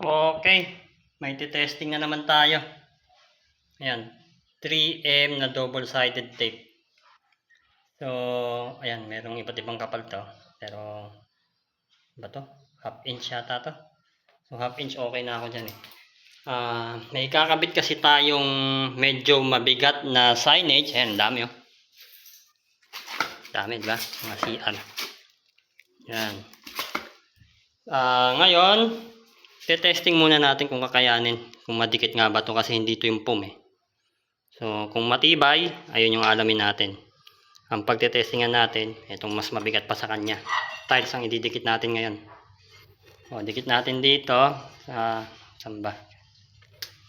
Okay, may testing na naman tayo. Ayan, 3M na double-sided tape. So, ayan, merong iba't ibang kapal to. Pero, ba to? Half inch yata to. So, half inch okay na ako dyan eh. May kakabit kasi tayong medyo mabigat na signage. Ayan, dami oh. Dami, diba? Mga CR. Ayan. Ngayon, testing muna natin kung kakayanin. Kung madikit nga ba to kasi hindi to yung POM eh. So, kung matibay, ayun yung alamin natin. Ang pagtetestingan natin, itong mas mabigat pa sa kanya. Tiles ang ididikit natin ngayon. O, dikit natin dito. Saan ba?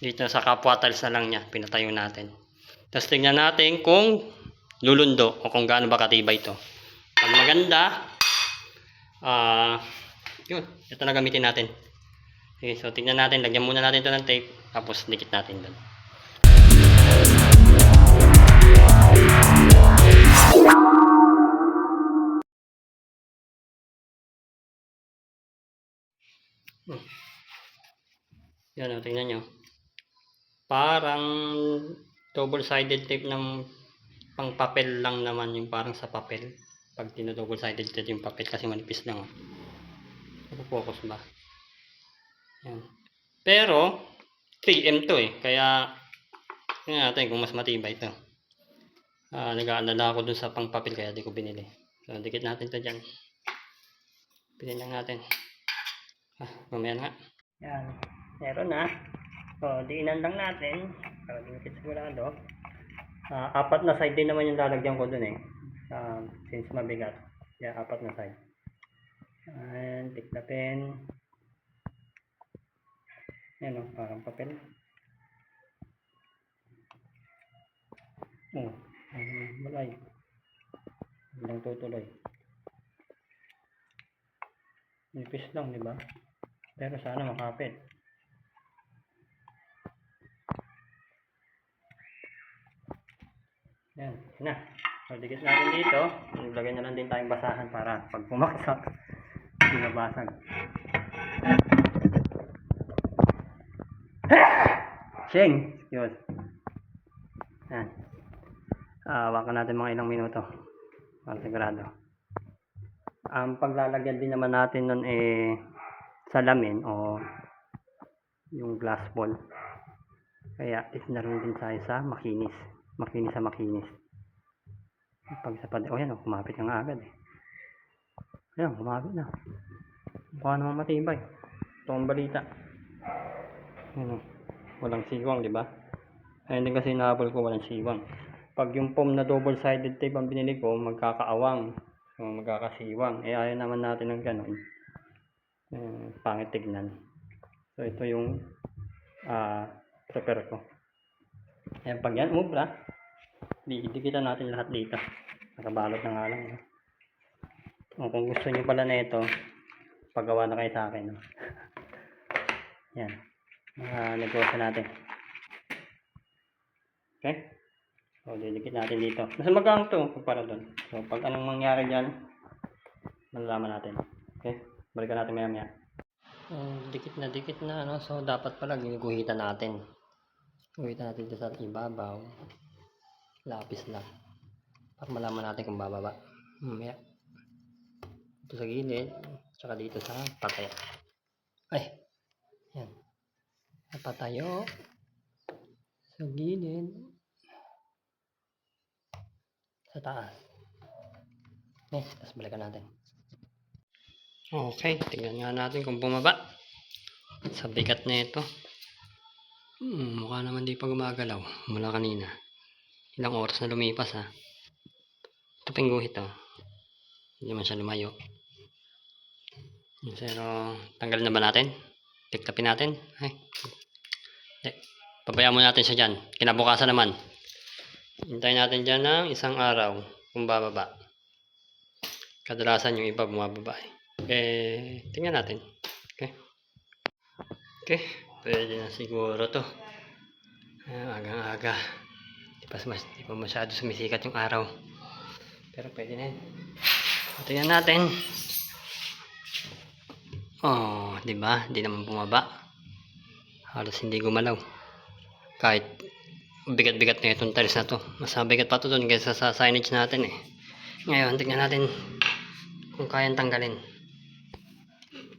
Dito sa kapwa tiles na lang niya, pinatayo natin. Tapos tingnan natin kung lulundo o kung gaano ba katibay ito. Pag maganda, yun, ito na gamitin natin. Okay, so tingnan natin, lagyan muna natin ito ng tape, tapos dikit natin doon. Yan o, tingnan nyo. Parang double-sided tape ng pang papel lang naman, yung parang sa papel. Pag double-sided tape yung papel kasi manipis lang. Focus ba? Yan. Pero, 3M to eh. Kaya, tingnan natin kung mas matibay ito. Nag-aalala ako dun sa pang papel kaya di ko binili. So, dikit natin ito dyan. Pinin lang natin. Mamaya na. Yan. Meron na. So, diinan lang natin. Para dikit sigurado. Apat na side din naman yung lalagyan ko dun eh. Since mabigat. Yeah, apat na side. And tiklapin. Yan o, parang papel. Malay. Walang tutuloy. Nipis lang, di ba? Pero sana makapit. Yan, na. So, dikit natin dito. Ilagay na lang din tayong basahan para pag pumaksak, hindi nabasag. Sheng! Yun. Yan. Hawakan natin mga ilang minuto. Para sigurado. Ang paglalagyan din naman natin nun salamin o yung glass ball. Kaya isnaroon din tayo sa makinis. Makinis sa makinis. Pag sa pad, yan o, kumapit na nga agad eh. Ayan, kumapit na. Mukha naman matibay. Ito ang balita. Ayan o, walang siwang, di ba? Ayun din kasi nahabol ko, walang siwang. Pag yung POM na double-sided tape ang binili ko, magkakaawang. So, magkakasiwang. Ayaw naman natin ng ganun. Pangit tignan. So, ito yung prepare ko. Ayan, pag yan, umubra, didikitan natin lahat dito. Nakabalot na nga lang. Kung gusto nyo pala na ito, paggawa na kayo sa akin. Yan. Negosyo natin. Okay? So, didikit natin dito. Nasa magang ito, para doon. So, pag anong mangyari dyan, malalaman natin. Okay? Balikan natin maya-maya. Dikit na, no? So, dapat pala ginuguhitan natin. Guhitan natin dito sa ibabaw. Lapis lang. Para malaman natin kung bababa. Mamaya. Dito sa gilid. Tsaka dito sa patayo. Ay! Yan. Patayo. Sa gilid. Sa taas. Tapos balikan natin. Okay, tingnan nga natin kung bumaba. Sa bigat na ito. Mukha naman di pa gumagalaw. Mula kanina. Ilang oras na lumipas ha. Ito pa yung guhit oh. Hindi man siya lumayo. Pero tanggalin na ba natin? Tiklapin natin. Pabayaan mo natin siya dyan. Kinabukasan naman. Hintayin natin dyan ng isang araw kung bababa. Kadalasan yung iba bumababa tingnan natin. Okay, pwede na siguro to. Agang-aga. Di pa masyado sumisikat yung araw. Pero pwede na yun. Tingnan natin. Di ba? Di naman bumaba. Halos hindi gumalaw. Kahit bigat-bigat na itong tiles na to. Mas mabigat pa to dun kaysa sa signage natin eh. Ngayon, tignan natin kung kayang tanggalin.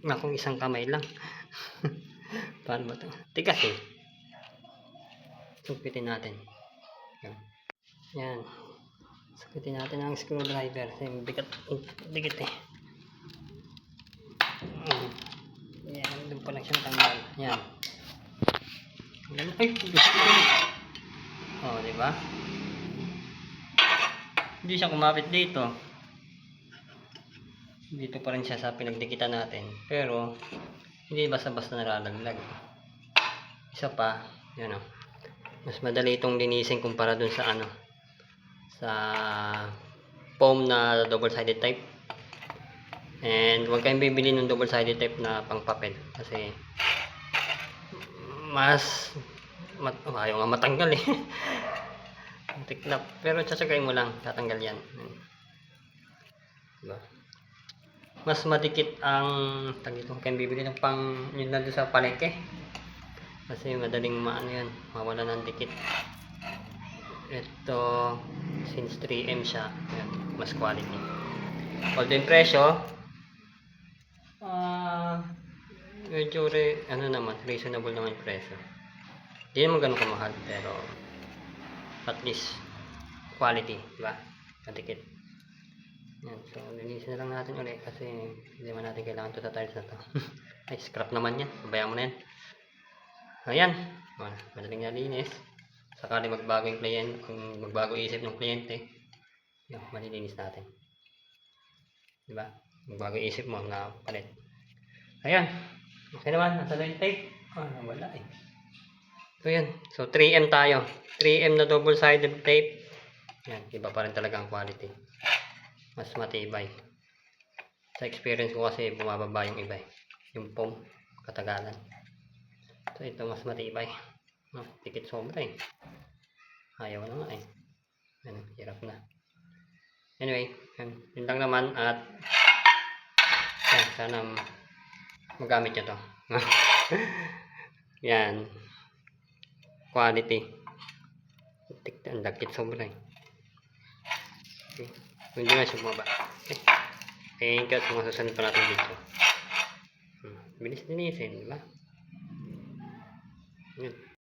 Nga kung isang kamay lang. Paano ba ito? Tigas eh. Supitin natin. Yan. Supitin natin ang screwdriver. Bigat, bigat eh. Yan, doon pa lang siyang tanggal. Yan. Ay, oh, di ba? Hindi siya kumapit dito. Dito pa rin siya sa pinagdikitan natin. Pero, hindi basta-basta nalalaglag. Isa pa, yan o. Mas madali itong linisin kumpara dun sa ano. Sa foam na double-sided tape. And huwag kayong bibili ng double-sided tape na pangpapel. Kasi, ayaw nga matanggal eh. Tiklap. Pero tsatsagay mo lang, tatanggal yan. Diba? Mas madikit ang tagito kayong bibili ng pang yun na doon sa palengke. Kasi madaling maano yan, mawala ng dikit. Ito, since 3M siya, yan, mas quality. Although yung presyo, medyo reasonable naman yung presyo. Hindi naman ganun kamahal, pero at least quality, diba? Kadikit. Yan, so linisin na lang natin ulit kasi hindi naman natin kailangan ito sa tiles na to. Ay, scrap naman yan, pabayaan mo na yan. Ayan, madaling nalinis. Sakali magbago yung kliyente, kung magbago isip ng kliyente, yan, malilinis natin, diba? Magbago isip mo na palit. Ayan, okay naman, nasa line tape. Wala eh. So yan, so 3M tayo, 3M na double-sided tape. Yan, iba pa rin talaga ang quality, mas matibay. Sa experience ko kasi bumababa yung iba eh, yung foam, katagalan. So ito mas matibay, tikit sobra eh, ayaw na nga eh. Yan, hirap na. Anyway, yun lang naman at yan, sana magamit nyo to. Yan, quality, ang dakit sobra eh. Okay. Hindi nga siya bumaba. Okay. Thank you at mga susunod pa natin dito. Bilis dinisin, diba? Yan.